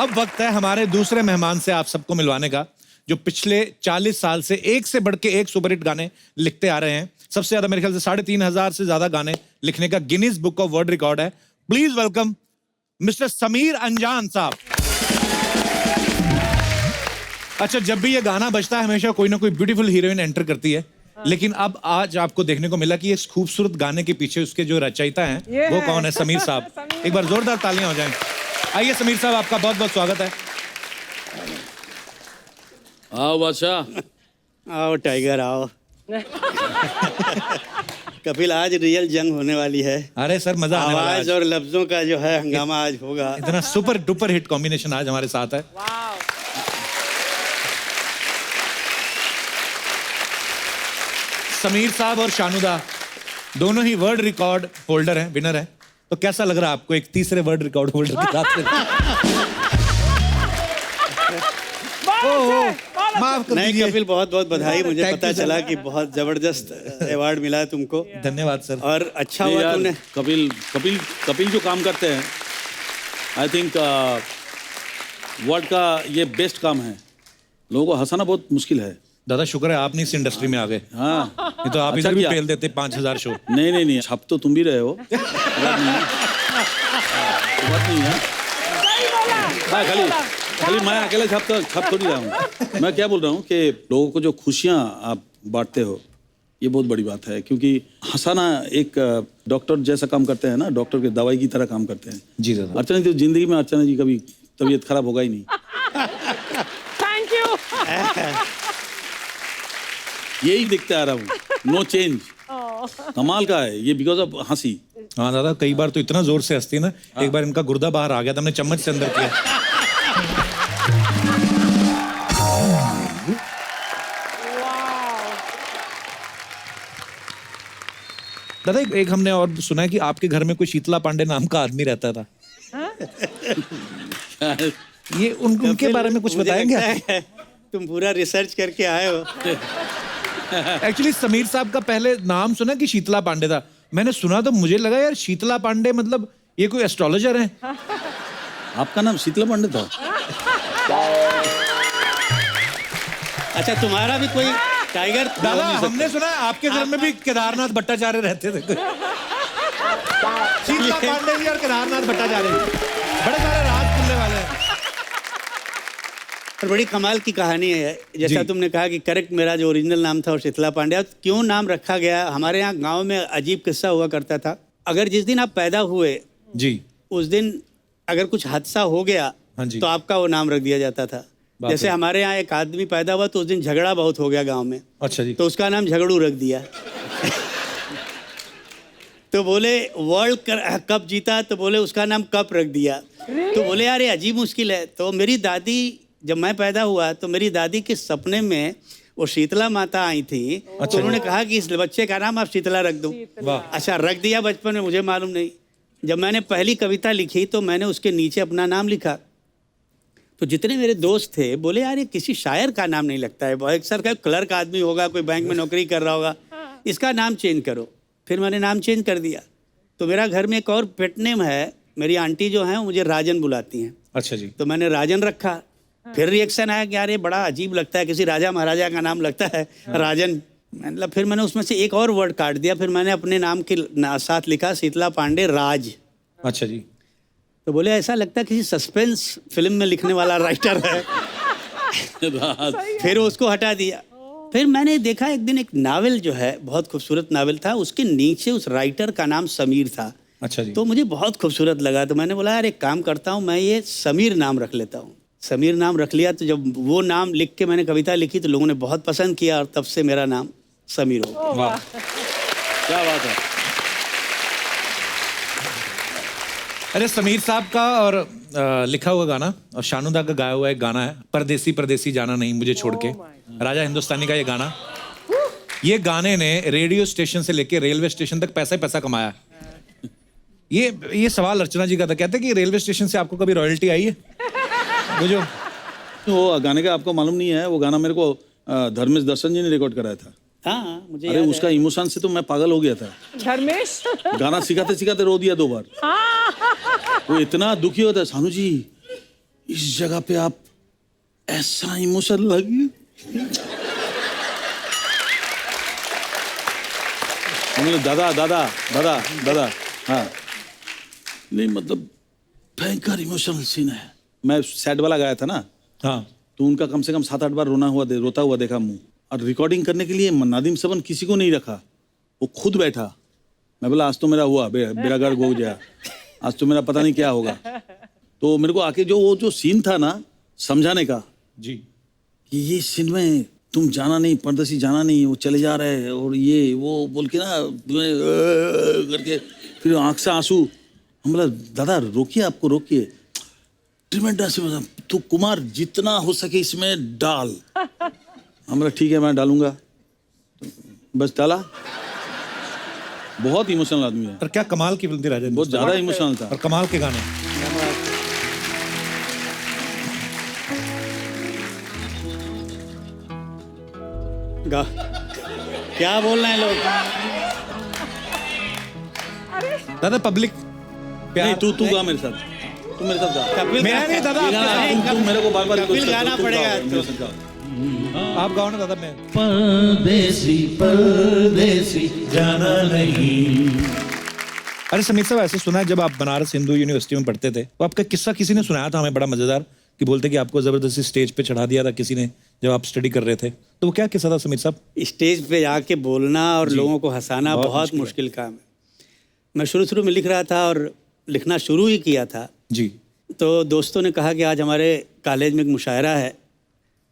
अब वक्त है हमारे दूसरे मेहमान से आप सबको मिलवाने का, जो पिछले 40 साल से एक से बढ़ के एक सुपरहिट गाने लिखते आ रहे हैं। सबसे ज्यादा मेरे ख्याल से 3,500 से ज्यादा गाने लिखने का Guinness book of world record है। प्लीज वेलकम मिस्टर समीर अंजान साहब। अच्छा, जब भी ये गाना बजता है हमेशा कोई ना कोई ब्यूटीफुल हीरोइन एंटर करती है, लेकिन अब आज आपको देखने को मिला कि इस खूबसूरत गाने के पीछे उसके जो रचयिता हैं वो कौन है? समीर साहब। एक बार जोरदार तालियां हो जाएं। आइए समीर साहब, आपका बहुत बहुत स्वागत है। आओ बादशाह। आओ टाइगर आओ। कपिल, आज रियल जंग होने वाली है। अरे सर, मजा आने वाला है आवाज और लफ्जों का जो है हंगामा आज होगा। इतना सुपर डुपर हिट कॉम्बिनेशन आज हमारे साथ है। समीर साहब और शानुदा दोनों ही वर्ल्ड रिकॉर्ड होल्डर हैं, विनर हैं। तो कैसा लग रहा है आपको एक तीसरे वर्ल्ड रिकॉर्ड होल्डर के साथ? माफ कर नहीं दीजिए। कपिल, बहुत बहुत बधाई। मुझे पता चला कि बहुत जबरदस्त अवार्ड मिला है तुमको। धन्यवाद सर। और अच्छा हुआ यार, तुमने। कपिल जो काम करते हैं, आई थिंक वर्ल्ड का ये बेस्ट काम है। लोगों को हंसाना बहुत मुश्किल है। दादा शुक्र है आप नहीं इस इंडस्ट्री में आ गए, हाँ, नहीं तो आप अच्छा इधर भी किया। फेल देते 5,000 शो। नहीं, छप तो तुम भी रहे हो। बात नहीं है। हाँ, खाली मैं अकेले छप थोड़ी रहा हूँ। मैं क्या बोल रहा हूँ कि लोगों को जो खुशियाँ आप बांटते हो, ये बहुत बड़ी बात है। क्योंकि हंसाना एक डॉक्टर जैसा काम करते हैं ना, डॉक्टर के दवाई की तरह काम करते हैं। जी दादा। अर्चना जी, तो जिंदगी में अर्चना जी कभी तबीयत खराब होगा ही नहीं। Thank you. यही देखते आ रहा हूँ, नो चेंज। कमाल का है ये, बिकॉज ऑफ हंसी। हाँ दादा, कई बार तो इतना जोर से हंसती है ना, एक बार इनका गुर्दा बाहर आ गया था, हमने चम्मच से अंदर किया। दादा एक हमने और सुना है कि आपके घर में कोई शीतला पांडे नाम का आदमी रहता था। ये उनके बारे में कुछ मुझे बताएंगे? लगता है तुम पूरा रिसर्च करके आए हो। एक्चुअली समीर साहब का पहले नाम सुना कि शीतला पांडे था। मैंने सुना तो मुझे लगा यार शीतला पांडे मतलब ये कोई एस्ट्रोलॉजर है। आपका नाम शीतला पांडे था? अच्छा, तुम्हारा भी कोई टाइगर? दादा हमने सुना है आपके घर में भी केदारनाथ भट्टाचार्य रहते थे। शीतला पांडे जी और केदारनाथ भट्टाचार्य बड़े सारे राज खुलने वाले हैं। और बड़ी कमाल की कहानी है। जैसा जी। तुमने कहा कि करेक्ट, मेरा जो ओरिजिनल नाम था वो शीतला पांड्या। क्यों नाम रखा गया, हमारे यहाँ गांव में अजीब किस्सा हुआ करता था। अगर जिस दिन आप पैदा हुए जी। उस दिन अगर कुछ हादसा हो गया हाँ जी। तो आपका वो नाम रख दिया जाता था। जैसे हमारे यहाँ एक आदमी पैदा हुआ तो उस दिन झगड़ा बहुत हो गया गांव में, अच्छा जी। तो उसका नाम झगड़ू रख दिया। तो बोले वर्ल्ड कप जीता तो बोले उसका नाम कप रख दिया। तो बोले यार ये अजीब मुश्किल है। तो मेरी दादी, जब मैं पैदा हुआ तो मेरी दादी के सपने में वो शीतला माता आई थी। तो उन्होंने कहा कि इस बच्चे का नाम आप शीतला रख दो। वाह। अच्छा, रख दिया बचपन में, मुझे मालूम नहीं। जब मैंने पहली कविता लिखी तो मैंने उसके नीचे अपना नाम लिखा। तो जितने मेरे दोस्त थे बोले यार ये किसी शायर का नाम नहीं लगता है, एक सर का क्लर्क आदमी होगा, कोई बैंक में नौकरी कर रहा होगा, इसका नाम चेंज करो। फिर मैंने नाम चेंज कर दिया। तो मेरा घर में एक और पेट नेम है। मेरी आंटी जो है मुझे राजन बुलाती हैं। अच्छा जी। तो मैंने राजन रखा। फिर रिएक्शन आया कि यार ये बड़ा अजीब लगता है, किसी राजा महाराजा का नाम लगता है राजन। मतलब फिर मैंने उसमें से एक और वर्ड काट दिया। फिर मैंने अपने नाम के साथ लिखा शीतला पांडे राज। अच्छा जी। तो बोले ऐसा लगता है किसी सस्पेंस फिल्म में लिखने वाला राइटर है। फिर उसको हटा दिया। फिर मैंने देखा एक दिन एक नावल जो है, बहुत खूबसूरत नावल था, उसके नीचे उस राइटर का नाम समीर था। अच्छा जी। तो मुझे बहुत खूबसूरत लगा। तो मैंने बोला यार एक काम करता हूँ, मैं ये समीर नाम रख लेता हूँ। समीर नाम रख लिया। तो जब वो नाम लिख के मैंने कविता लिखी तो लोगों ने बहुत पसंद किया और तब से मेरा नाम समीर हो गया। वाह, क्या बात है। अरे समीर साहब का और लिखा हुआ गाना और शानुदा का गाया हुआ एक गाना है, परदेसी परदेसी जाना नहीं मुझे छोड़ के, राजा हिंदुस्तानी का ये गाना। ये गाने ने रेडियो स्टेशन से लेके रेलवे स्टेशन तक पैसा ही पैसा कमाया। ये सवाल अर्चना जी का था, कहते कि रेलवे स्टेशन से आपको कभी रॉयल्टी आई है? वो जो वो गाने का आपको मालूम नहीं है, वो गाना मेरे को धर्मेश दर्शन जी ने रिकॉर्ड कराया था। हाँ, मुझे अरे उसका इमोशन से तो मैं पागल हो गया था। धर्मेश गाना सिखाते सिखाते रो दिया 2 बार। वो इतना दुखी होता है, सानू जी इस जगह पे आप ऐसा इमोशन लगी। दादा दादा दादा दादा, हाँ नहीं मतलब भयंकर इमोशनल सीन है। मैं सैड वाला गाया था ना, हाँ तो उनका कम से कम 7-8 बार रोता हुआ देखा मुंह। और रिकॉर्डिंग करने के लिए नादिम सबन किसी को नहीं रखा, वो खुद बैठा। मैं बोला आज तो मेरा हुआ बेड़ा गर्क हो गया, आज तो मेरा पता नहीं क्या होगा। तो मेरे को आके जो सीन था ना समझाने का जी, कि ये सीन में तुम जाना नहीं, परदेसी जाना नहीं, वो चले जा रहे हैं और ये वो बोल के ना करके फिर आंख से आंसू। हम बोला दादा रोकिए, आपको रोकिए। ट्रिमेंडस, तू कुमार जितना हो सके इसमें डाल। हम बोला ठीक है मैं डालूंगा, बस डाला। बहुत इमोशनल आदमी है, पर क्या कमाल की फिल्म थी राजा, बहुत ज्यादा इमोशनल था। और कमाल के गाने। क्या बोल रहे हैं लोग? दादा पब्लिक नहीं तू गा मेरे साथ, तू मेरे साथ गा। कपिल मैं नहीं दादा, तुम मेरे को बार-बार कपिल गाना पड़ेगा तो। आप गाओ ना दादा। मैं परदेसी परदेसी जाना नहीं। अरे समीर साहब, ऐसे सुना है जब आप बनारस हिंदू यूनिवर्सिटी में पढ़ते थे तो आपका किस्सा किसी ने सुनाया था हमें, बड़ा मजेदार, कि बोलते कि आपको जबरदस्ती स्टेज पे चढ़ा दिया था किसी ने जब आप स्टडी कर रहे थे। तो वो क्या किस्सा था समीर साहब? स्टेज पे जाके बोलना और लोगों को हंसाना बहुत मुश्किल काम है। मैं शुरू में लिख रहा था और लिखना शुरू ही किया था जी, तो दोस्तों ने कहा कि आज हमारे कॉलेज में एक मुशायरा है।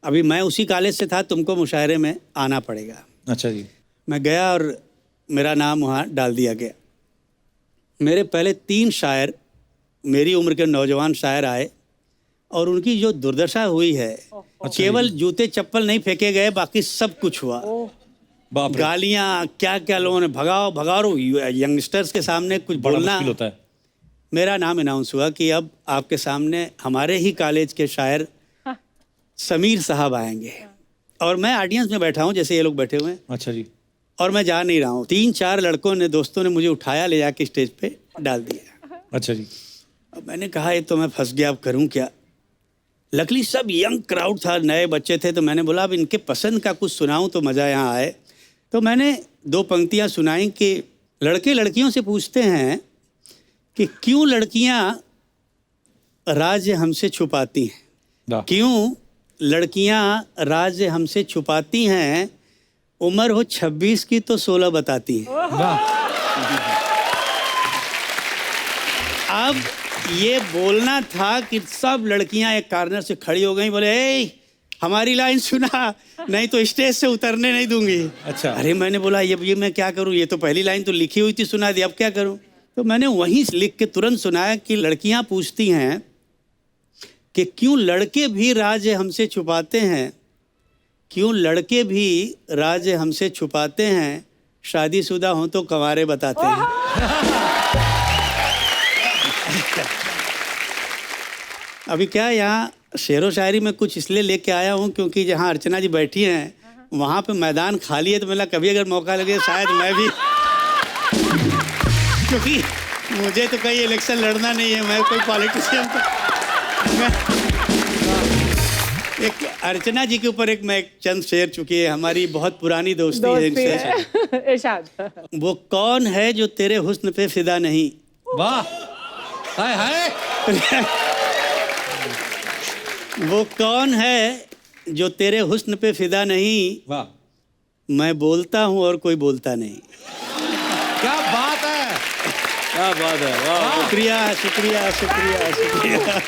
अभी मैं उसी कॉलेज से था, तुमको मुशायरे में आना पड़ेगा। अच्छा जी। मैं गया और मेरा नाम वहाँ डाल दिया गया। मेरे पहले 3 शायर, मेरी उम्र के नौजवान शायर आए और उनकी जो दुर्दशा हुई है, केवल जूते चप्पल नहीं फेंके गए, बाकी सब कुछ हुआ। बाप रे, गालियाँ क्या क्या लोगों ने भगाओ यंगस्टर्स के सामने कुछ बड़ा बोलना। मुश्किल होता है। मेरा नाम अनाउंस हुआ कि अब आपके सामने हमारे ही कॉलेज के शायर समीर साहब आएंगे। और मैं ऑडियंस में बैठा हूँ जैसे ये लोग बैठे हुए हैं, अच्छा जी। और मैं जा नहीं रहा हूँ। 3-4 लड़कों ने, दोस्तों ने मुझे उठाया, ले जाके स्टेज पे डाल दिया। अच्छा जी। अब मैंने कहा ये तो मैं फंस गया, अब करूँ क्या। लकली सब यंग क्राउड था, नए बच्चे थे, तो मैंने बोला अब इनके पसंद का कुछ सुनाऊं तो मज़ा यहाँ आए। तो मैंने 2 पंक्तियाँ सुनाई कि लड़के लड़कियों से पूछते हैं कि क्यों लड़कियाँ राज हमसे छुपाती हैं, वाह। क्यों लड़कियाँ राज हमसे छुपाती हैं, उम्र हो 26 की तो 16 बताती हैं। वाह। अब ये बोलना था कि सब लड़कियां एक कॉर्नर से खड़ी हो गई, बोले ए हमारी लाइन सुना, नहीं तो स्टेज से उतरने नहीं दूंगी। अच्छा। अरे मैंने बोला ये मैं क्या करूं, ये तो पहली लाइन तो लिखी हुई थी, सुना दी, अब क्या करूं। तो मैंने वहीं लिख के तुरंत सुनाया कि लड़कियां पूछती हैं कि क्यों लड़के भी राज हमसे छुपाते हैं, क्यों लड़के भी राज हमसे छुपाते हैं, शादीशुदा हों तो कंवारे बताते हैं। अभी क्या यहाँ शेरो शायरी में कुछ इसलिए लेके आया हूँ क्योंकि जहाँ अर्चना जी बैठी हैं वहाँ पे मैदान खाली है, तो मेरा कभी अगर मौका लगे शायद मैं भी क्योंकि मुझे तो कहीं इलेक्शन लड़ना नहीं है, मैं कोई पॉलिटिशियन तो मैं एक अर्चना जी के ऊपर मैं एक चंद शेर, चुकी है हमारी बहुत पुरानी दोस्ती है इनसे। इरशाद। वो कौन है जो तेरे हुस्न पे फिदा नहीं। वाह। हाय हाय। वो कौन है जो तेरे हुस्न पे फिदा नहीं, वाह, मैं बोलता हूँ और कोई बोलता नहीं। क्या बात है, क्या बात है, वाह। शुक्रिया शुक्रिया शुक्रिया शुक्रिया।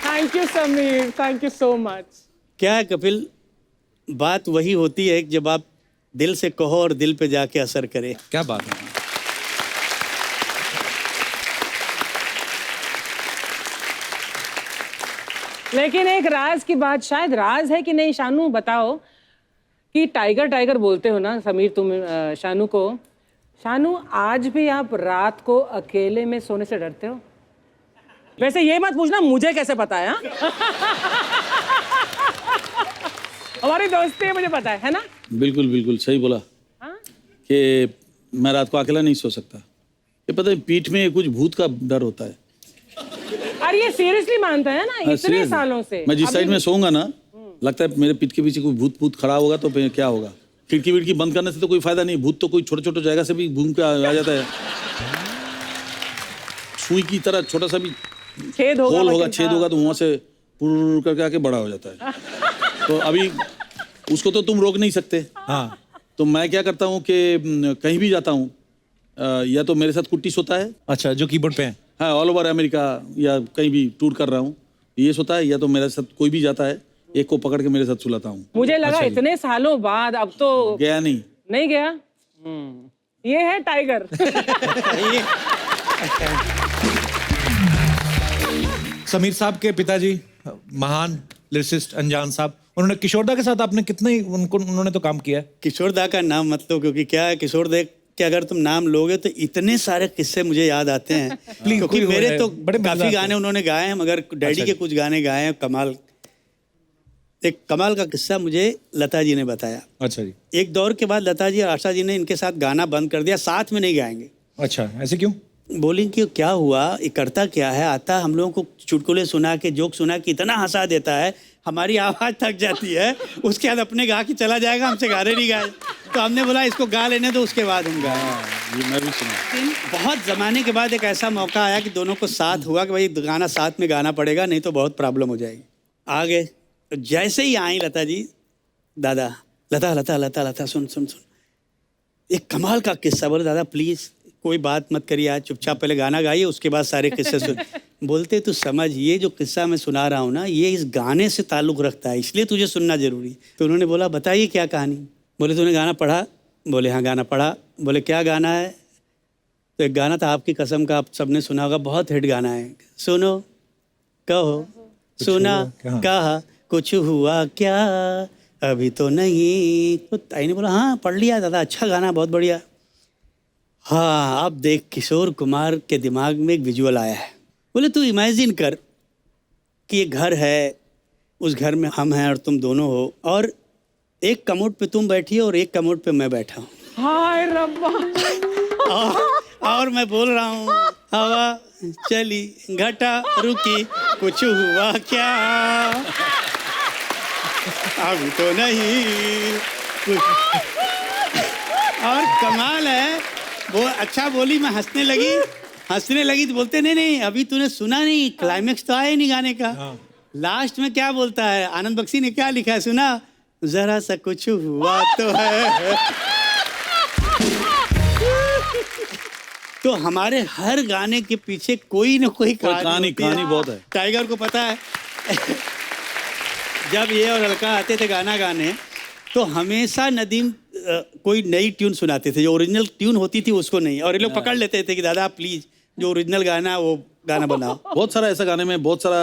Thank you Sameer, thank you so much. क्या है कपिल, बात वही होती है जब आप दिल से कहो और दिल पे जाके असर करे। क्या बात है। लेकिन एक राज की बात, शायद राज है कि नहीं, शानू बताओ, कि टाइगर टाइगर बोलते हो ना समीर तुम शानू को। शानू आज भी आप रात को अकेले में सोने से डरते हो? वैसे ये मत पूछना मुझे कैसे पता है, हाँ? हमारी दोस्ती है, मुझे पता है ना? बिल्कुल बिल्कुल सही बोला। हाँ? कि मैं रात को अकेला नहीं सो सकता। ये पता है पीठ में कुछ भूत का डर होता है। अरे पर ये सीरियसली मानता है ना इतने serious। सालों से। मैं जिस साइड अभी- में सोऊंगा ना, लगता है मेरे पीठ के पीछे कोई भूत भूत खड़ा होगा तो फिर क्या होगा। खिड़की विड़की बंद करने से तो कोई फायदा नहीं, भूत तो कोई छोटे छोटे जगह से भी घूम के आ जाता है। सुई की तरह छोटा सा भी छेद होगा, होल होगा, लेकिन छेद हाँ। होगा तो वहां से पुर करके आके बड़ा हो जाता है। तो अभी उसको तो तुम रोक नहीं सकते। हाँ तो मैं क्या करता हूँ कि कहीं भी जाता हूँ, या तो मेरे साथ कुट्टी सोता है, अच्छा, जो कीबोर्ड पे है। हाँ, ऑल ओवर अमेरिका या कहीं भी टूर कर रहा हूँ, ये सोता है, या तो मेरे साथ कोई भी जाता है, एक को पकड़ के मेरे साथ सुलाता हूँ। मुझे लगा इतने सालों बाद अब तो गया नहीं। नहीं गया। ये है टाइगर। समीर साहब के पिताजी महान लिरिसिस्ट अनजान साहब, उन्होंने किशोरदा के साथ आपने कितने उन्होंने तो काम किया है। किशोरदा का नाम मत लो, क्योंकि क्या है किशोरदा के अगर तुम नाम लोगे तो इतने सारे किस्से मुझे याद आते हैं। क्योंकि कोई मेरे है, तो बड़े काफी मजेदार गाने उन्होंने गाए हैं, मगर डैडी के कुछ गाने गाए हैं कमाल। एक कमाल का किस्सा मुझे लता जी ने बताया। अच्छा जी। एक दौर के बाद लता जी और आशा जी ने इनके साथ गाना बंद कर दिया, साथ में नहीं गाएंगे। अच्छा, ऐसे क्यों? बोली कि क्या हुआ, ये करता क्या है, आता हम लोगों को चुटकुले सुना के जोक सुना के इतना हंसा देता है, हमारी आवाज़ थक जाती है, उसके बाद अपने गा के चला जाएगा, हमसे गाने नहीं गाए। तो हमने बोला इसको गा लेने दो, उसके बाद हम गाए। ये मैं भी सुना। बहुत ज़माने के बाद एक ऐसा मौका आया कि दोनों को साथ हुआ कि भाई गाना साथ में गाना पड़ेगा, नहीं तो बहुत प्रॉब्लम हो जाएगी। आ गए, तो जैसे ही आई लता जी, दादा लता लता लता लता सुन सुन सुन, एक कमाल का किस्सा। बोले दादा प्लीज़ कोई बात मत करिए, आज चुपचाप पहले गाना गाइए, उसके बाद सारे किस्से सुन। बोलते तू समझ, ये जो किस्सा मैं सुना रहा हूँ ना, ये इस गाने से ताल्लुक़ रखता है, इसलिए तुझे सुनना जरूरी। तो उन्होंने बोला बताइए क्या कहानी। बोले तूने गाना पढ़ा? बोले हाँ गाना पढ़ा। बोले क्या गाना है? तो एक गाना था आपकी कसम का, आप सबने सुना होगा, बहुत हिट गाना है। सुनो कहो सुना क्या? कहा कुछ हुआ क्या, अभी तो नहीं। तो ताई ने बोला हाँ पढ़ लिया दादा, अच्छा गाना, बहुत बढ़िया। हाँ अब देख, किशोर कुमार के दिमाग में एक विजुअल आया है। बोले तू इमेजिन कर कि ये घर है, उस घर में हम हैं और तुम दोनों हो, और एक कमोड पे तुम बैठी हो और एक कमोड पे मैं बैठा हूँ, हाय रब्बा। और मैं बोल रहा हूँ हवा चली घटा रुकी कुछ हुआ क्या, अभी तो नहीं कुछ। और कमाल है वो, अच्छा बोली, मैं हंसने लगी तो बोलते नहीं नहीं अभी तूने सुना नहीं, क्लाइमेक्स तो आया ही नहीं गाने का। लास्ट में क्या बोलता है, आनंद बख्शी ने क्या लिखा है सुना, जरा सा कुछ हुआ तो है। तो हमारे हर गाने के पीछे कोई ना कोई कहानी होती है। कहानी बहुत है। टाइगर को पता है जब ये और अलका आते थे गाना गाने, तो हमेशा नदीम कोई नई ट्यून सुनाते थे, जो ओरिजिनल ट्यून होती थी उसको नहीं, और ये लोग पकड़ लेते थे कि दादा प्लीज जो ओरिजिनल गाना है वो गाना बनाओ। बहुत सारा ऐसा गाने में बहुत सारा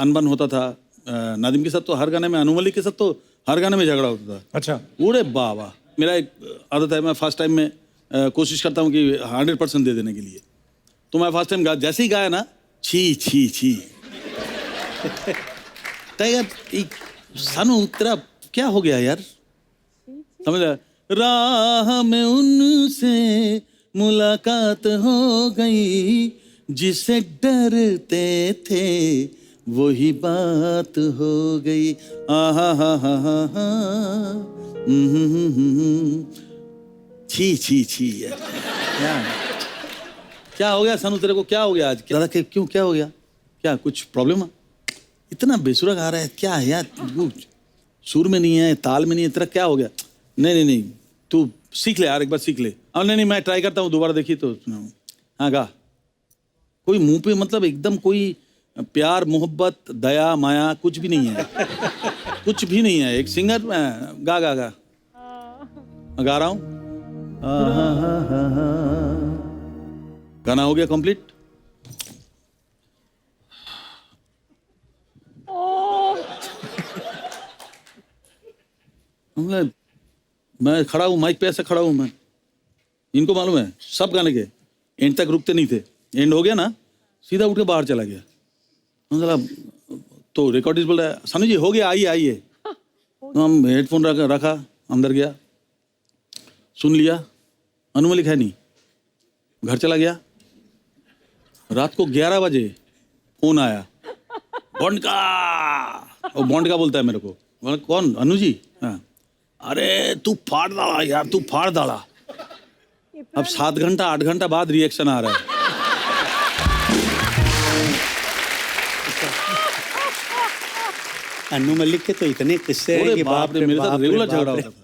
अनबन होता था। नादिम के साथ तो हर गाने में, अनु मलिक के साथ तो हर गाने में झगड़ा होता था। अच्छा, अरे बाबा, मेरा एक आदत है, मैं फर्स्ट टाइम में कोशिश करता हूँ कि 100% दे देने के लिए। तो मैं फर्स्ट टाइम जैसे ही गाया ना, छी छी छी। टाइगर सानू तेरा क्या हो गया यार, समझ रहा? राह में उनसे मुलाकात हो गई, जिसे डरते थे वही बात हो गई। आहा हा हा हा हा, छी छी छी यार। क्या हो गया सानू तेरे को, क्या हो गया आज? दादा क्यों, क्या हो गया? क्या कुछ प्रॉब्लम है? इतना बेसुरा गा रहा है, क्या है यार? वो सुर में नहीं है, ताल में नहीं है, तेरा क्या हो गया? नहीं नहीं नहीं, तू सीख ले यार, एक बार सीख ले। और नहीं नहीं, मैं ट्राई करता हूँ, दोबारा देखिए तो। हाँ गा। कोई मुंह पे मतलब एकदम कोई प्यार मोहब्बत दया माया कुछ भी नहीं है। कुछ भी नहीं है। एक सिंगर गा गा गा गा रहा हूँ। गाना हो गया कंप्लीट। मैं खड़ा हूँ माइक पे, ऐसे खड़ा हूँ मैं, इनको मालूम है सब गाने के एंड तक रुकते नहीं थे। एंड हो गया ना, सीधा उठ के बाहर चला गया। तो रिकॉर्डिस्ट बोल रहा है सानू जी हो गया, आइए आइए। तो हम हेडफोन रखा, अंदर गया, सुन लिया, अनु मलिक है नहीं, घर चला गया। रात को 11 बजे फोन आया, बॉन्ड का, वो बॉन्ड का बोलता है मेरे को। बोला कौन? अनु जी। हाँ, अरे तू फाड़ डाला यार, तू फाड़ डाला। अब 7 घंटा 8 घंटा बाद रिएक्शन आ रहा है। अन्नू मलिक के तो इतने किस्से हैं अरे कि बाप रे, मेरे साथ बाप रे, रेगुलर बाप झगड़ा रे। होता था।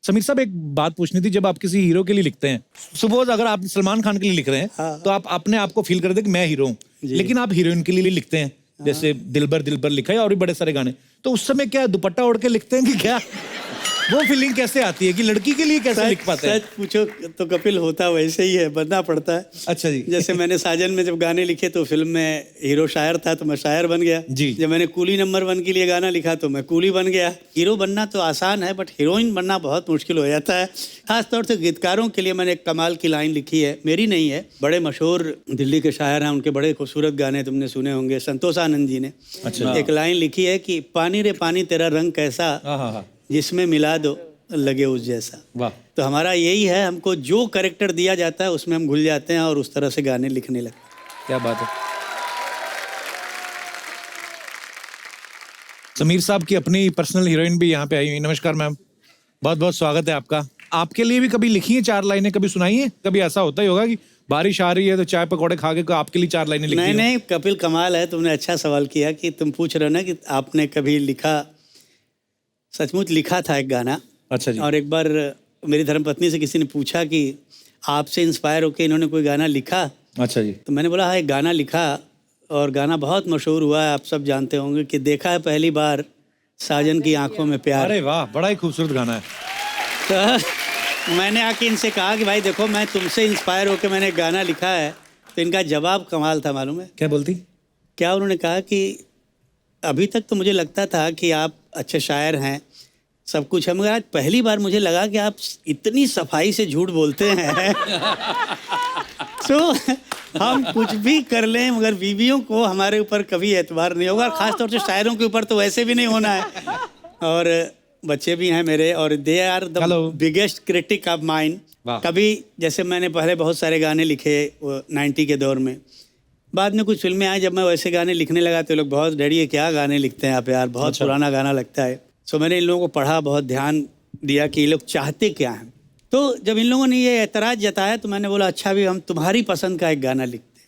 समीर साहब एक बात पूछनी थी, जब आप किसी हीरो के लिए लिखते हैं, सपोज अगर आप सलमान खान के लिए लिख रहे हैं तो आप अपने आप को फील करते हैं कि मैं हीरो हूँ, लेकिन आप हीरोइन के लिए लिखते हैं, जैसे दिलबर दिलबर लिखा है और भी बड़े सारे गाने, तो उस समय क्या दुपट्टा ओढ़ के लिखते हैं कि क्या? वो फीलिंग कैसे आती है कि लड़की के लिए कैसे लिख पाते हैं? सच पूछो तो कपिल होता वैसे ही है, बनना पड़ता है। अच्छा जी। जैसे मैंने साजन में जब गाने लिखे तो फिल्म में हीरो शायर था तो मैं शायर बन गया जी। जब मैंने कूली नंबर 1 के लिए गाना लिखा तो मैं कूली बन गया। हीरो बनना तो आसान है बट हीरोइन बनना बहुत मुश्किल हो जाता है। खास तौर से गीतकारों के लिए मैंने एक कमाल की लाइन लिखी है, मेरी नहीं है, बड़े मशहूर दिल्ली के शायर हैं, उनके बड़े खूबसूरत गाने तुमने सुने होंगे, संतोष आनंद जी ने एक लाइन लिखी है कि पानी रे पानी तेरा रंग कैसा, हाँ, जिसमें मिला दो लगे उस जैसा। वाह। तो हमारा यही है, हमको जो कैरेक्टर दिया जाता है उसमें हम घुल जाते हैं और उस तरह से गाने लिखने लगते हैं। क्या बात है। समीर साहब की अपनी पर्सनल हीरोइन भी यहाँ पे आई हुई। नमस्कार मैम, बहुत बहुत स्वागत है आपका। आपके लिए भी कभी लिखी है 4 लाइनें, कभी सुनाई है? कभी ऐसा होता ही होगा कि बारिश आ रही है तो चाय पकौड़े खा के आपके लिए 4 लाइनें लिखी नहीं हो? नहीं कपिल, कमाल है, तुमने अच्छा सवाल किया कि तुम पूछ रहे हो ना कि आपने कभी लिखा। सचमुच लिखा था एक गाना। अच्छा जी। और एक बार मेरी धर्मपत्नी से किसी ने पूछा कि आपसे इंस्पायर होकर इन्होंने कोई गाना लिखा, अच्छा जी। तो मैंने बोला हाँ एक गाना लिखा और गाना बहुत मशहूर हुआ है, आप सब जानते होंगे कि देखा है पहली बार साजन की आंखों में प्यार। अरे वाह, बड़ा ही खूबसूरत गाना है। तो मैंने आके इनसे कहा कि भाई देखो मैं तुमसे इंस्पायर होकर मैंने एक गाना लिखा है, तो इनका जवाब कमाल था मालूम है क्या बोलती? क्या? उन्होंने कहा कि अभी तक तो मुझे लगता था कि आप अच्छे शायर हैं, सब कुछ है, मगर आज पहली बार मुझे लगा कि आप इतनी सफाई से झूठ बोलते हैं। तो हम कुछ भी कर लें मगर बीवियों को हमारे ऊपर कभी एतबार नहीं होगा, और ख़ास तौर से शायरों के ऊपर तो वैसे भी नहीं होना है। और बच्चे भी हैं मेरे और they are the Hello. Biggest critic of mind. वाह। कभी जैसे मैंने पहले बहुत सारे गाने लिखे 90 के दौर में, बाद में कुछ फिल्में आई, जब मैं वैसे गाने लिखने लगा तो लोग बहुत डरिए क्या गाने लिखते हैं आप यार, बहुत पुराना गाना लगता है। सो मैंने इन लोगों को पढ़ा, बहुत ध्यान दिया कि ये लोग चाहते क्या हैं। तो जब इन लोगों ने ये एतराज़ जताया तो मैंने बोला अच्छा भी हम तुम्हारी पसंद का एक गाना लिखते हैं।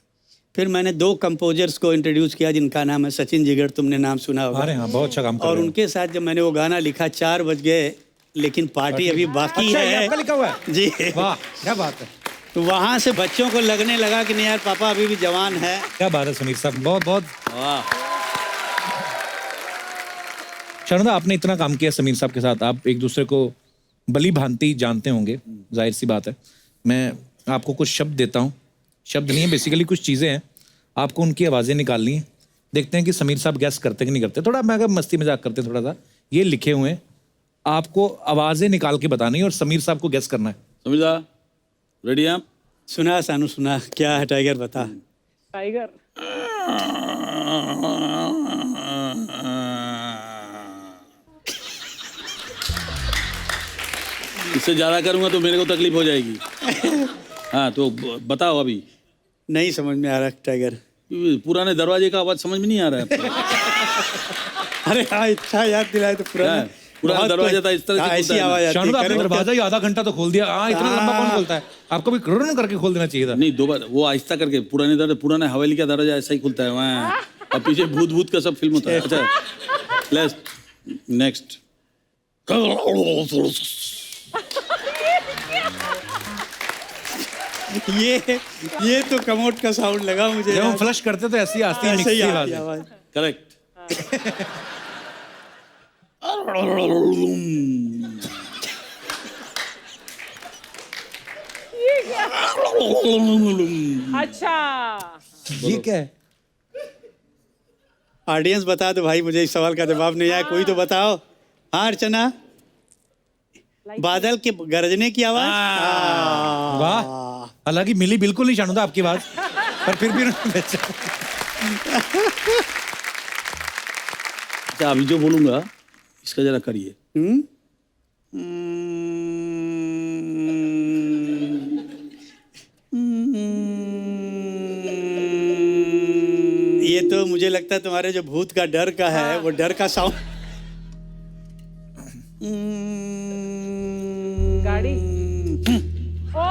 फिर मैंने 2 कंपोजर्स को इंट्रोड्यूस किया जिनका नाम है सचिन जिगर, तुमने नाम सुना होगा। अरे हाँ, बहुत अच्छा काम कर और रहे हो। उनके साथ जब मैंने वो गाना लिखा 4 बज गए लेकिन पार्टी अभी बाकी अच्छा, ये है। आपका लिखा हुआ है? जी। वाह, क्या बात है। तो वहाँ से बच्चों को लगने लगा कि नहीं यार पापा अभी भी जवान है। क्या बात है समीर साहब, बहुत बहुत। वाह। शानुदा, आपने इतना काम किया समीर साहब के साथ, आप एक दूसरे को भली भांति जानते होंगे, जाहिर सी बात है। मैं आपको कुछ शब्द देता हूँ, शब्द नहीं है बेसिकली कुछ चीज़ें हैं, आपको उनकी आवाज़ें निकालनी है। देखते हैं कि समीर साहब गैस करते कि नहीं करते। थोड़ा मैं अगर मस्ती मजाक करते थोड़ा सा, ये लिखे हुए हैं, आपको आवाज़ें निकाल के बतानी है और समीर साहब को गैस करना है। समीरा रेडी आप? सुना सानू सुना, क्या है टाइगर बता। टाइगर। इससे ज़्यादा करूँगा तो मेरे को तकलीफ हो जाएगी। हाँ तो बताओ अभी। नहीं समझ में आ रहा टाइगर। पुराने दरवाजे का आवाज़ समझ में नहीं आ रहा है? अरे हाँ इच्छा याद दिलाए तो पुराना पुराना दरवाजा था इस तरह से ऐसी खुलता है ना। आवाज आती शानुदा, है। आपने दरवाजा ही आधा घंटा तो खोल दिया। हाँ, इतना लंबा कौन खोलता है? आपको भी क्रुन करके खोल देना चाहिए था। नहीं 2 बार वो आहिस्ता करके, पुराने हवेली का दरवाजा ऐसा ही खुलता है वहाँ, और पीछे भूत भूत का सब फिल्म होता है। अच्छा लेट्स नेक्स्ट। ये तो कमोड का साउंड लगा मुझे। जब हम फ्लश करते तो ऐसी आती है, ऐसे ही मिक्सी आती आवाज। आवाज। करेक्ट। अच्छा, ये क्या है? ऑडियंस बता दो भाई, मुझे इस सवाल का जवाब नहीं आया, कोई तो बताओ। हाँ अर्चना, बादल के गरजने की आवाज। वाह, हालांकि मिली बिल्कुल नहीं शानुदा आपकी आवाज, पर फिर भी अच्छा अभी जो बोलूंगा इसका जरा करिए। ये मुझे लगता है तुम्हारे जो भूत का डर का है वो डर का साउंड। गाड़ी। ओ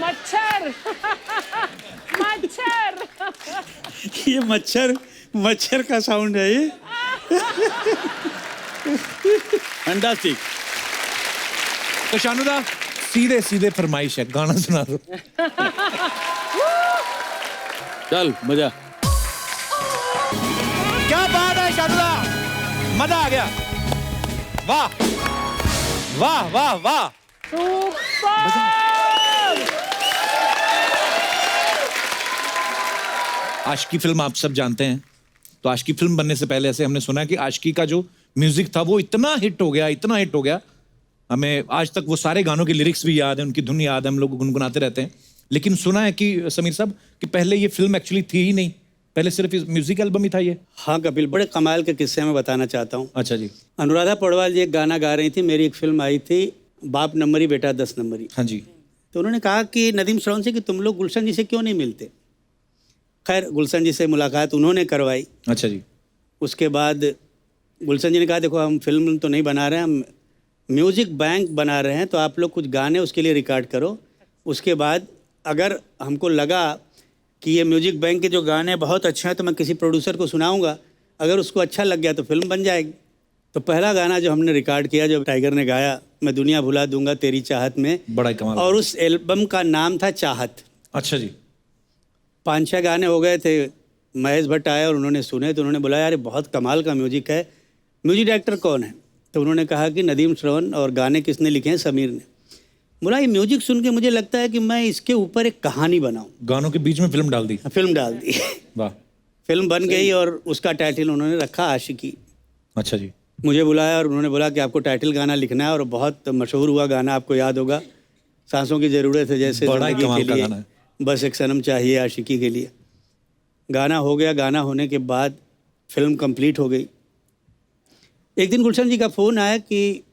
मच्छर। मच्छर। ये मच्छर का साउंड है ये। फैंटास्टिक। तो शानुदा सीधे सीधे फरमाइश है, गाना सुना दो। चल मजा। क्या बात है शानुदा, मजा आ गया। वाह वाह वाह वाह। आशिकी फिल्म आप सब जानते हैं, तो आशिकी फिल्म बनने से पहले ऐसे हमने सुना है कि आशिकी का जो म्यूजिक था वो इतना हिट हो गया, हमें आज तक वो सारे गानों के लिरिक्स भी याद है, उनकी धुन याद है, हम लोग गुनगुनाते रहते हैं। लेकिन सुना है कि समीर साहब कि पहले ये फिल्म एक्चुअली थी ही नहीं, पहले सिर्फ म्यूजिक एल्बम ही था ये। हाँ कपिल, बड़े कमाल के किस्से मैं बताना चाहता हूँ। अच्छा जी। अनुराधा पौडवाल जी एक गाना गा रही थी, मेरी एक फिल्म आई थी बाप नंबरी बेटा 10 नंबरी। हाँ जी। तो उन्होंने कहा कि नदीम श्रवण से कि तुम लोग गुलशन जी से क्यों नहीं मिलते। खैर गुलशन जी से मुलाकात उन्होंने करवाई। अच्छा जी। उसके बाद गुलशन जी ने कहा देखो हम फिल्म तो नहीं बना रहे हैं, हम म्यूजिक बैंक बना रहे हैं, तो आप लोग कुछ गाने उसके लिए रिकॉर्ड करो। उसके बाद अगर हमको लगा कि ये म्यूजिक बैंक के जो गाने बहुत अच्छे हैं तो मैं किसी प्रोड्यूसर को सुनाऊंगा, अगर उसको अच्छा लग गया तो फिल्म बन जाएगी। तो पहला गाना जो हमने रिकॉर्ड किया, जो टाइगर ने गाया, मैं दुनिया भुला दूंगा तेरी चाहत में, बड़ा ही कमाल। और उस एल्बम का नाम था चाहत। अच्छा जी। 5-6 गाने हो गए थे, महेश भट्ट आए और उन्होंने सुने तो उन्होंने बोला यार ये बहुत कमाल का म्यूजिक है, म्यूजिक डायरेक्टर कौन है? तो उन्होंने कहा कि नदीम श्रवण, और गाने किसने लिखे हैं? समीर ने। बोला ये म्यूजिक सुन के मुझे लगता है कि मैं इसके ऊपर एक कहानी बनाऊं। गानों के बीच में फिल्म डाल दी। फिल्म डाल दी। वाह। फिल्म बन गई और उसका टाइटल उन्होंने रखा आशिकी। अच्छा जी। मुझे बुलाया और उन्होंने बोला कि आपको टाइटल गाना लिखना है, और बहुत मशहूर हुआ गाना, आपको याद होगा, सांसों की ज़रूरत है जैसे बड़ा ही ज़िंदगी कमाल के का लिए, गाना है। बस एक सनम चाहिए आशिकी के लिए। गाना हो गया, गाना होने के बाद फिल्म कंप्लीट हो गई। एक दिन गुलशन जी का फ़ोन आया कि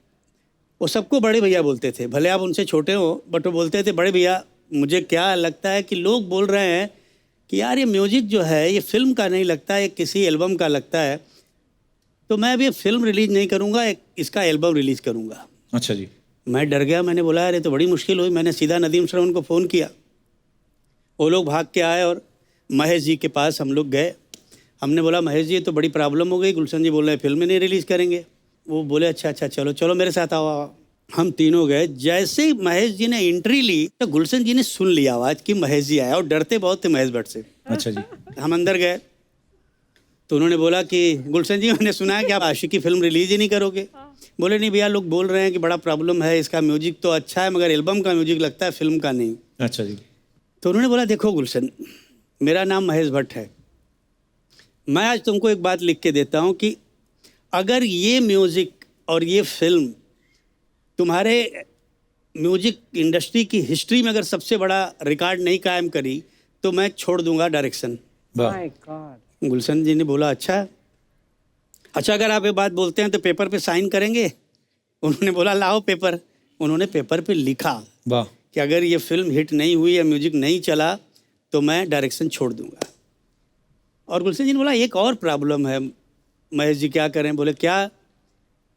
वो सबको बड़े भैया बोलते थे, भले आप उनसे छोटे हो, बट वो बोलते थे बड़े भैया। मुझे क्या लगता है कि लोग बोल रहे हैं कि यार ये म्यूजिक जो है ये फिल्म का नहीं लगता है, किसी एल्बम का लगता है, तो मैं अभी फिल्म रिलीज नहीं करूँगा, इसका एल्बम रिलीज़ करूँगा। अच्छा जी। मैं डर गया, मैंने बोला यार ये तो बड़ी मुश्किल हुई। मैंने सीधा नदीम श्रवण को फ़ोन किया, वो लोग भाग के आए और महेश जी के पास हम लोग गए। हमने बोला महेश जी ये तो बड़ी प्रॉब्लम हो गई, गुलशन जी बोल रहे हैं फिल्म नहीं रिलीज़ करेंगे। वो बोले अच्छा चलो मेरे साथ आओ। हम तीनों गए। जैसे ही महेश जी ने एंट्री ली तो गुलशन जी ने सुन लिया आवाज़ कि महेश जी आया, और डरते बहुत थे महेश भट्ट से। अच्छा जी। हम अंदर गए तो उन्होंने बोला कि गुलशन जी मैंने सुना है कि आप आशिकी फिल्म रिलीज ही नहीं करोगे। बोले नहीं भैया, लोग बोल रहे हैं कि बड़ा प्रॉब्लम है, इसका म्यूजिक तो अच्छा है मगर एल्बम का म्यूजिक लगता है, फिल्म का नहीं। अच्छा जी। तो उन्होंने बोला देखो गुलशन, मेरा नाम महेश भट्ट है, मैं आज तुमको एक बात लिख के देता हूँ कि अगर ये म्यूज़िक और ये फिल्म तुम्हारे म्यूजिक इंडस्ट्री की हिस्ट्री में अगर सबसे बड़ा रिकॉर्ड नहीं कायम करी तो मैं छोड़ दूंगा डायरेक्शन। वाह। My God. गुलशन जी ने बोला अच्छा अगर आप ये बात बोलते हैं तो पेपर पे साइन करेंगे। उन्होंने बोला लाओ पेपर। उन्होंने पेपर पे लिखा वाह। कि अगर ये फिल्म हिट नहीं हुई या म्यूजिक नहीं चला तो मैं डायरेक्शन छोड़ दूंगा। और गुलशन जी ने बोला एक और प्रॉब्लम है महेश जी, क्या करें? बोले क्या?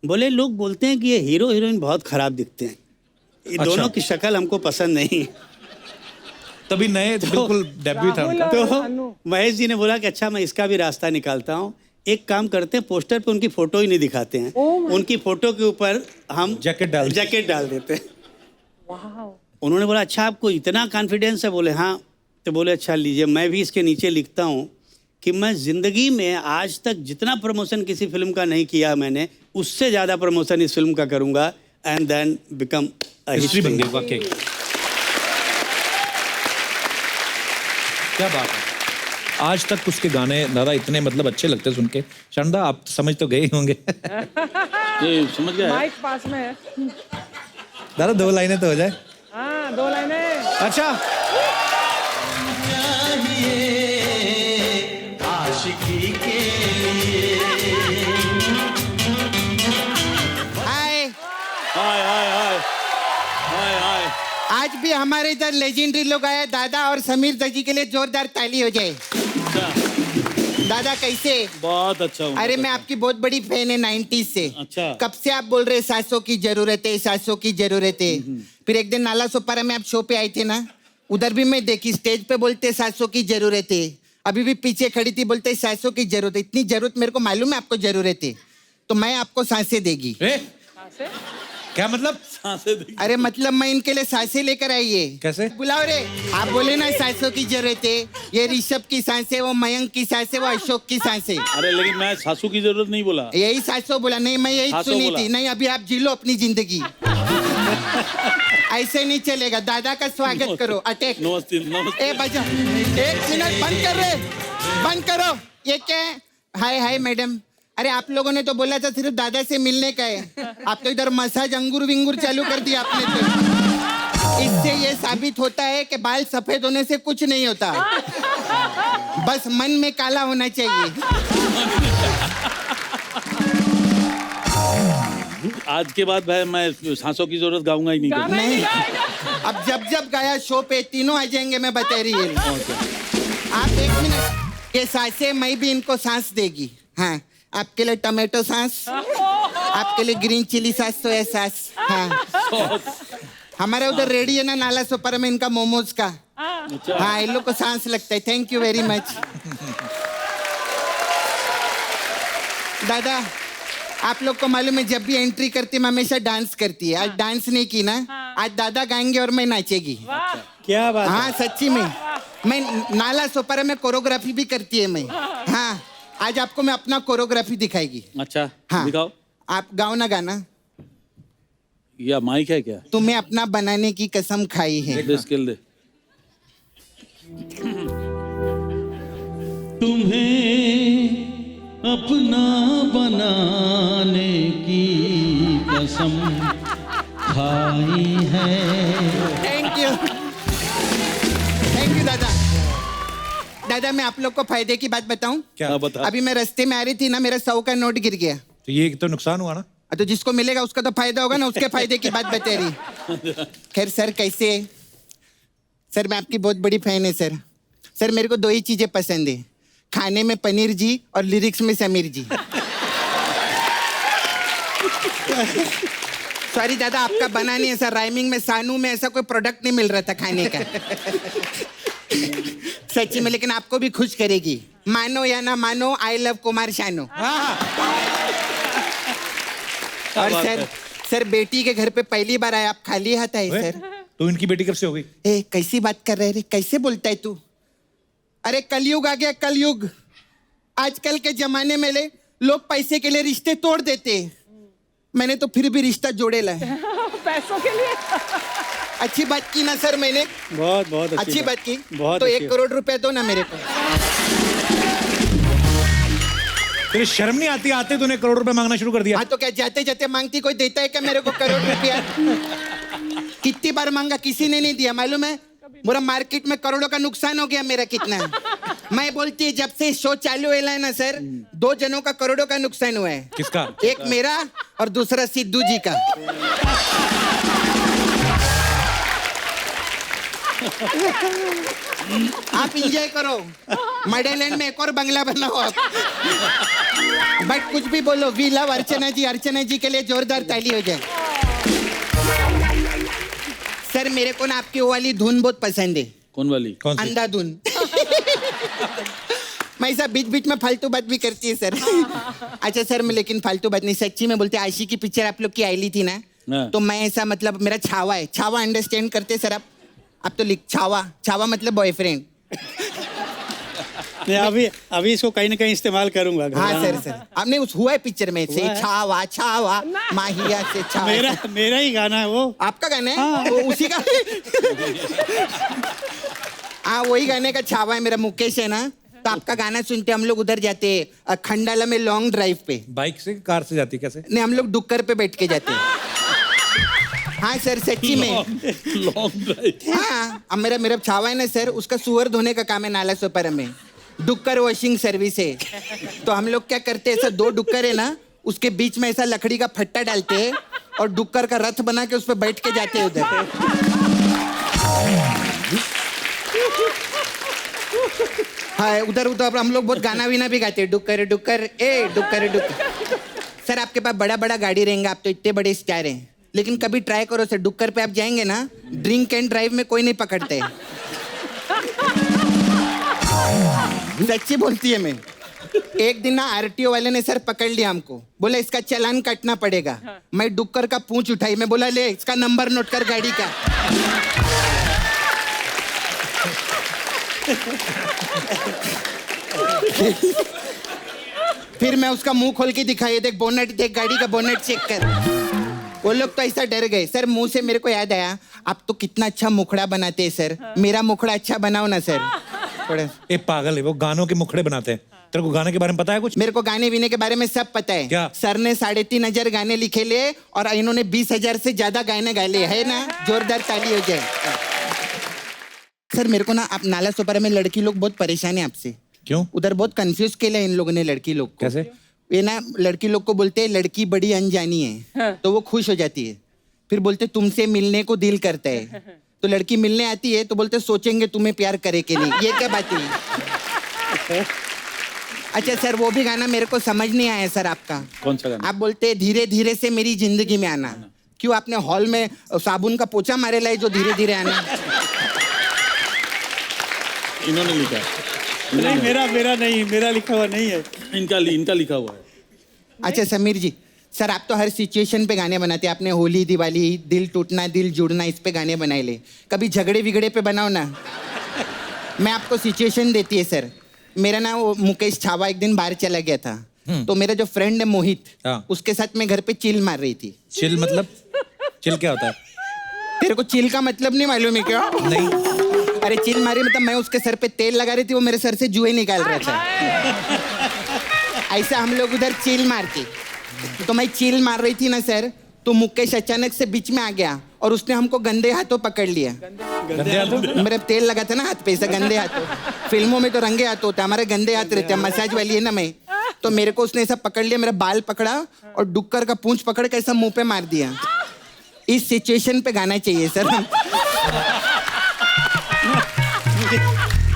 बोले लोग बोलते हैं कि ये हीरो हीरोइन बहुत खराब दिखते हैं, ये अच्छा। दोनों की शक्ल हमको पसंद नहीं। तभी नए बिल्कुल डेब्यू था उनका। तो महेश जी ने बोला कि अच्छा मैं इसका भी रास्ता निकालता हूँ, एक काम करते हैं पोस्टर पे उनकी फोटो ही नहीं दिखाते हैं, उनकी फोटो के ऊपर हम जैकेट डाल देते हैं। वाओ। उन्होंने बोला अच्छा आपको इतना कॉन्फिडेंस है? बोले हाँ। तो बोले अच्छा लीजिए, मैं भी इसके नीचे लिखता हूँ कि मैं ज़िंदगी में आज तक जितना प्रमोशन किसी फिल्म का नहीं किया मैंने, उससे ज़्यादा प्रमोशन इस फिल्म का करूँगा, एंड देन बिकम हिस्ट्री बन गई वाकई। क्या बात है। आज तक उसके गाने दादा इतने मतलब अच्छे लगते सुन के। शानदा आप समझ तो गए ही होंगे। ये समझ गया है? माइक पास में है। दादा 2 लाइनें तो हो जाए। हाँ 2 लाइनें। अच्छा। आशिकी के लिए हाय, हाय हाय हाय हाय हाय। आज भी हमारे इधर लेजेंडरी लोग आए, दादा और समीर दजी के लिए जोरदार ताली हो जाए। अच्छा दादा कैसे? बहुत अच्छा हूँ। अरे मैं आपकी बहुत बड़ी फैन है 90s से। अच्छा। कब से आप बोल रहे सासों की जरूरत है, सासों की जरूरत है। फिर एक दिन नाला सोपारा में आप शो पे आए थे ना, उधर भी मैं देखी, स्टेज पे बोलते सासों की जरूरत है। अभी भी पीछे खड़ी थी, बोलते सासों की जरूरत है। इतनी जरूरत मेरे को मालूम है आपको जरूरत है, तो मैं आपको सांसें देगी। क्या मतलब? सांसें देगी। अरे मतलब मैं इनके लिए सांसें लेकर आई है। कैसे? बुलाओ रे। आप बोले ना सांसों की जरूरत है, ये ऋषभ की सांसें, वो मयंक की सांसें, वो अशोक की सांसें। अरे लेकिन मैं सासू की जरूरत नहीं बोला। यही सांसों बोला। नहीं मैं यही सांसों सुनी बोला। थी। नहीं अभी आप जी लो अपनी जिंदगी। ऐसे नहीं चलेगा। दादा का स्वागत करो। अटैक। नमस्ते नमस्ते। ए बजा, एक मिनट बंद कर रहे, बंद करो। ये क्या है? हाय हाय मैडम। अरे आप लोगों ने तो बोला था सिर्फ दादा से मिलने का है, आप तो इधर मसाज अंगूर विंगूर चालू कर दिया आपने तो। इससे ये साबित होता है कि बाल सफेद होने से कुछ नहीं होता, बस मन में काला होना चाहिए। आज के बाद भाई मैं सांसों की जरूरत गाऊंगा ही नहीं कभी। नहीं, अब जब जब गाया शो पे तीनों आ जाएंगे, मैं बता रही है। आप एक मिनट, ये सांसें मैं भी इनको सांस देगी। हाँ, आपके लिए टमाटो सांस, आपके लिए ग्रीन चिली सांस, सोया सांस। हाँ, हमारे उधर रेडी है ना नाला सोपारा में इनका मोमोज का। हाँ, इन लोग को सांस लगता है। Thank you very much. दादा आप लोग को मालूम है, जब भी एंट्री करती है मैं हमेशा डांस करती है। आज डांस नहीं की ना, आज दादा गाएंगे और मैं नाचेगी। क्या बात? हाँ सच्ची में, मैं नाला सोपारा में कोरियोग्राफी भी करती है मैं। हाँ, आज आपको मैं अपना कोरियोग्राफी दिखाएगी। अच्छा हाँ, दिखाओ। आप गाओ ना गाना। या माइक है क्या? तुम्हें अपना बनाने की कसम खाई है। दे स्किल दे। तुम्हें अपना बनाने की कसम खाई है। थैंक यू, थैंक यू दादा। दादा मैं आप लोग को फायदे की बात बताऊं? क्या? हाँ, बता। अभी मैं रास्ते में आ रही थी ना, मेरा 100 का नोट गिर गया। तो ये तो नुकसान हुआ ना। तो जिसको मिलेगा उसका तो फायदा होगा ना, उसके फायदे की बात बता रही। खैर सर कैसे है? सर मैं आपकी बहुत बड़ी फैन है सर। सर मेरे को दो ही चीजें पसंद है, खाने में पनीर जी और लिरिक्स में समीर जी। सॉरी दादा, आपका बना नहीं ऐसा राइमिंग में, सानू में ऐसा कोई प्रोडक्ट नहीं मिल रहा था खाने का। सच्ची में, लेकिन आपको भी खुश करेगी। मानो या ना मानो, आई लव कुमार शानू। और सर बेटी के घर पे पहली बार आए, आप खाली हाथ आए सर। तो इनकी बेटी कब से हो गई? ए कैसी बात कर रहे रे, कैसे बोलता है तू? अरे कलयुग आ गया, कलयुग। आजकल के जमाने में लोग पैसे के लिए रिश्ते तोड़ देते, मैंने तो फिर भी रिश्ता जोड़ेला है। पैसों के लिए। अच्छी बात की ना सर मैंने? बहुत बहुत अच्छी बात की। बहुत तो अच्छी 1 करोड़ रुपया दो ना मेरे को। तेरे शर्म नहीं आती? आते तूने करोड़ रुपए मांगना शुरू कर दिया। हाँ तो क्या जाते जाते मांगती कोई देता है क्या मेरे को करोड़ रुपया? कितनी बार मांगा, किसी ने नहीं दिया। मालूम है पूरा मार्केट में करोड़ों का नुकसान हो गया मेरा कितना। मैं बोलती है जब से शो चालू हुआ है ना सर, 2 जनों का करोड़ों का नुकसान हुआ है। किसका? एक मेरा और दूसरा सिद्धू जी का। आप इंजॉय करो, मडेलैंड में एक और बंगला बनाओ आप। बट कुछ भी बोलो, वी लव अर्चना जी। अर्चना जी के लिए जोरदार ताली हो जाए। सर मेरे को ना आपकी वो वाली धुन बहुत पसंद है। कौन वाली? कौन सी? अंधाधुन। मैं ऐसा बीच बीच में फालतू बात भी करती है सर। अच्छा सर मैं लेकिन फालतू बात नहीं, सच्ची में बोलते, आशी की पिक्चर आप लोग की आईली थी ना, हाँ। तो मैं ऐसा मतलब मेरा छावा है। छावा अंडरस्टैंड करते सर आप? आप तो लिख छावा, छावा मतलब बॉयफ्रेंड। नहीं, अभी इसको कहीं ना कहीं इस्तेमाल करूंगा। हाँ सर आपने उस हुआ है पिक्चर में से हुआ है। छावा छावा माहिया से छावा। मेरा ही गाना है वो। आपका गाना है? वो उसी का। हाँ वही गाने का छावा है मेरा, मुकेश है ना। तो आपका गाना सुनते हम लोग उधर जाते खंडाला में लॉन्ग ड्राइव पे। बाइक से, कार से जाती? कैसे? नहीं हम लोग डुक्कर पे बैठ के जाते हैं। हाँ सर सच्ची में। Long drive. हाँ अब मेरा छावा है ना सर, उसका सुअर धोने का काम है नाला सोपारा में। डुक्कर वॉशिंग सर्विस है। तो हम लोग क्या करते हैं, ऐसा 2 डुक्कर है ना, उसके बीच में ऐसा लकड़ी का फट्टा डालते हैं और डुक्कर का रथ बना के उस पर बैठ के जाते हैं उधर। हाँ उधर उधर हम लोग बहुत गाना वीना भी गाते हैं, डुक्कर डुक्कर ए डुक्कर डुक्कर। सर आपके पास बड़ा बड़ा गाड़ी रहेंगे, आप तो इतने बड़े स्टार हैं, लेकिन कभी ट्राई करो सर, डुक्कर पे आप जाएंगे ना, ड्रिंक एंड ड्राइव में कोई नहीं पकड़ते। सच्ची बोलती है मैं। एक दिन ना आरटीओ वाले ने सर पकड़ लिया हमको, बोला इसका चालान काटना पड़ेगा। मैं डुक्कर का पूंछ उठाई, मैं बोला ले इसका नंबर नोट कर गाड़ी का। फिर मैं उसका मुंह खोल के दिखाई, देख बोनेट, देख गाड़ी का बोनेट चेक कर। वो लोग तो ऐसा डर गए सर। मुंह से मेरे को याद आया, आप तो कितना अच्छा मुखड़ा बनाते हैं सर, मेरा मुखड़ा अच्छा बनाओ ना सर थोड़ा। ए पागल है, वो गानों के मुखड़े बनाते हैं। तेरे को गाने के बारे में पता है कुछ? मेरे को गाने वीने के बारे में सब पता है। क्या? सर ने 3,500 गाने लिखे ले और इन्होंने 20,000 से ज्यादा गाने गा ले, है ना? जोरदार ताली हो जाए। सर मेरे को ना, आप नाला सोपारा में लड़की लोग बहुत परेशान है आपसे। क्यों? उधर बहुत कंफ्यूज किया इन लोगों ने लड़की लोग को। कैसे? ये ना लड़की लोग को बोलते हैं लड़की बड़ी अनजानी है। हाँ। तो वो खुश हो जाती है, फिर बोलते तुमसे मिलने को दिल करता है। तो लड़की मिलने आती है तो बोलते सोचेंगे तुम्हें प्यार करे कि नहीं। ये क्या बात है? अच्छा सर वो भी गाना मेरे को समझ नहीं आया सर आपका। कौन सा गाना? आप बोलते हैं धीरे धीरे से मेरी जिंदगी में आना। क्यों आपने हॉल में साबुन का पोछा मारे ला है जो धीरे धीरे आना? इन्होंने लिखा है। नहीं मेरा नहीं, मेरा लिखा हुआ नहीं है। इनका लिखा हुआ है। अच्छा समीर जी, सर आप तो हर सिचुएशन पे गाने बनाते हैं। आपने होली दिवाली, दिल टूटना दिल जुड़ना, इस पे गाने बनाए ले। कभी झगड़े विगड़े पे बनाओ ना। मैं आपको सिचुएशन देती है सर। मेरा ना वो मुकेश छावा एक दिन बाहर चला गया था, तो मेरा जो फ्रेंड है मोहित, हाँ। उसके साथ मैं घर पे चिल मार रही थी। चिल मतलब? चिल क्या होता है? तेरे को चिल का मतलब नहीं मालूम है क्या? नहीं। अरे चिल मारी मतलब मैं उसके सर पे तेल लगा रही थी, वो मेरे सर से जुए निकाल रहा था। ऐसा हम लोग उधर चिल मारते। तो मैं चिल मार रही थी ना सर, तो मुकेश अचानक से बीच में आ गया और उसने हमको गंदे हाथों पकड़ लिया। गंदे हाथों? मेरे तेल लगा था ना हाथ पे, ऐसा गंदे हाथों। फिल्मों में तो रंगे हाथ होते, हमारे गंदे हाथ रहते हैं, मसाज वाली है ना मैं। तो मेरे को उसने ऐसा पकड़ लिया, मेरा बाल पकड़ा और डुक्कर का पूंछ पकड़ के ऐसा मुंह पे मार दिया। इस सिचुएशन पे गाना चाहिए सर।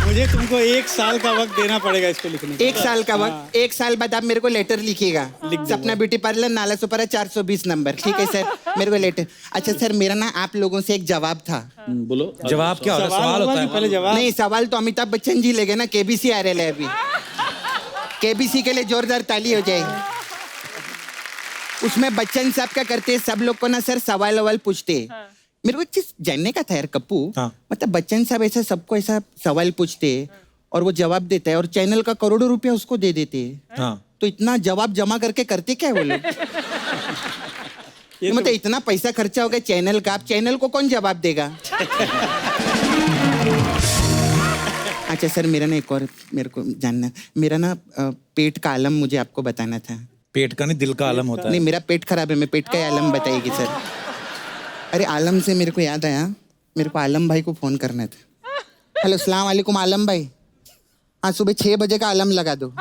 मुझे तुमको 1 साल का वक्त देना पड़ेगा इसको लिखने का। 1 साल का वक्त? 1 साल बाद आप मेरे को लेटर लिखिएगा। सपना beauty parlour, Nala Sopara, 420 number. ठीक है सर, मेरे को लेटर। अच्छा सर मेरा ना आप लोगों से एक जवाब था। बोलो। जवाब क्या होता है? सवाल होता है। पहले जवाब। नहीं सवाल तो अमिताभ बच्चन जी ले गए ना, केबीसी आ रहे हैं अभी। केबीसी के लिए जोरदार ताली हो जाएगी। उसमें बच्चन साहब क्या करते हैं, सब लोग को ना सर सवाल ववाल पूछते हैं। मेरे को एक चीज जानने का था यार कप्पू। हाँ। मतलब बच्चन साहब ऐसा सबको ऐसा सवाल पूछते हैं और वो जवाब देता है और चैनल का करोड़ों रुपया उसको दे देते हैं। हाँ। तो इतना जवाब जमा करके करते क्या है वो लोग? मतलब इतना पैसा खर्चा हो गया चैनल का, आप चैनल को कौन जवाब देगा? अच्छा सर मेरा ना एक और मेरे को जानना, मेरा ना पेट का आलम मुझे आपको बताना था। पेट का नहीं, दिल का आलम होता है। नहीं मेरा पेट खराब है, मैं पेट का ही आलम बताएगी सर। अरे आलम से मेरे को याद आया, मेरे को आलम भाई को फोन करना था। हेलो अस्सलाम वालेकुम आलम भाई। हाँ सुबह 6 बजे का आलम लगा दो।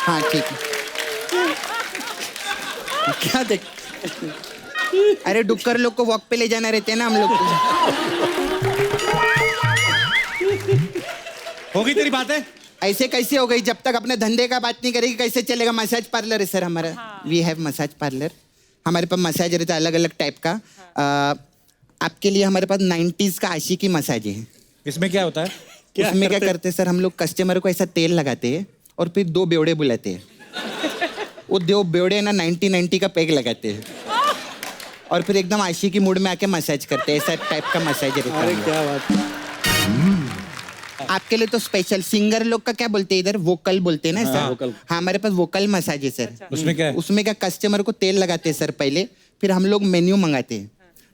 हाँ ठीक है। क्या देख, अरे डुक्कर लोग को वॉक पे ले जाना रहते हैं ना हम लोग को। होगी तेरी बातें? ऐसे कैसे हो गई? जब तक अपने धंधे का बात नहीं करेगी कैसे चलेगा? मसाज पार्लर है सर हमारा। We have massage parlour. हमारे पास मसाज रहता है अलग अलग टाइप का। आपके लिए हमारे पास 90s का आशिकी मसाज है। इसमें क्या होता है? उसमें क्या करते हैं सर, हम लोग कस्टमर को ऐसा तेल लगाते हैं और फिर 2 बेवड़े बुलाते हैं। वो 2 बेवड़े ना 90 का पैक लगाते हैं और फिर एकदम आशिकी मूड में आके मसाज करते हैं। ऐसा टाइप का मसाज रहता अरे है। क्या बात है। आपके लिए तो स्पेशल सिंगर लोग का क्या बोलते हैं इधर, वोकल बोलते हैं ना सर। वोकल। हाँ हमारे पास वोकल मसाज है सर। उसमें क्या है? उसमें क्या कस्टमर को तेल लगाते हैं सर पहले, फिर हम लोग मेन्यू मंगाते हैं,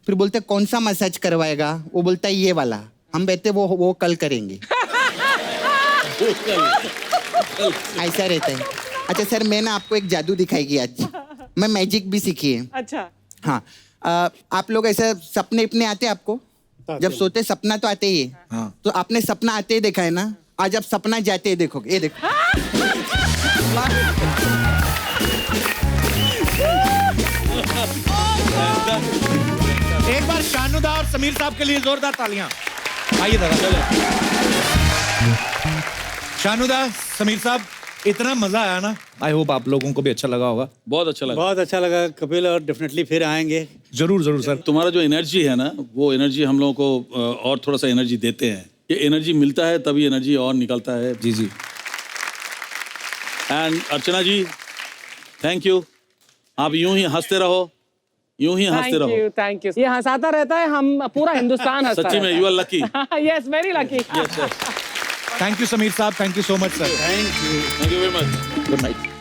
फिर बोलते हैं कौन सा मसाज करवाएगा, वो बोलता है ये वाला, हम कहते हैं वो कल करेंगे। ऐसा रहता है। अच्छा सर मैं ना आपको एक जादू दिखाएगी आज, मैं मैजिक भी सीखी है। अच्छा। हाँ आप लोग ऐसे सपने अपने आते हैं आपको? जब सोते सपना तो आते ही है। हाँ। तो आपने सपना आते ही देखा है ना, आज आप सपना जाते ही देखोगे। ये देखो। एक बार शानुदा और समीर साहब के लिए जोरदार तालियां। आइए दादा। शानुदा, समीर साहब, इतना मजा आया ना, आई होप आप लोगों को भी अच्छा लगा होगा। बहुत अच्छा लगा। बहुत अच्छा लगा कपिल, और डेफिनेटली फिर आएंगे। जरूर जरूर सर। तुम्हारा जो एनर्जी है ना, वो एनर्जी हम लोगों को और थोड़ा सा एनर्जी देते हैं। ये एनर्जी मिलता है तभी एनर्जी और निकलता है। जी जी। And Archana ji, thank you. आप यूं ही हंसते रहो, यूं ही हंसते रहो। Thank you. ये हंसाता रहता है, हम पूरा हिंदुस्तान हंसता सच्ची में रहता यू आर लकी। है। Yes, very lucky. Thank you Sameer साहब, thank you so much sir. Thank you. Thank you very much. Good night.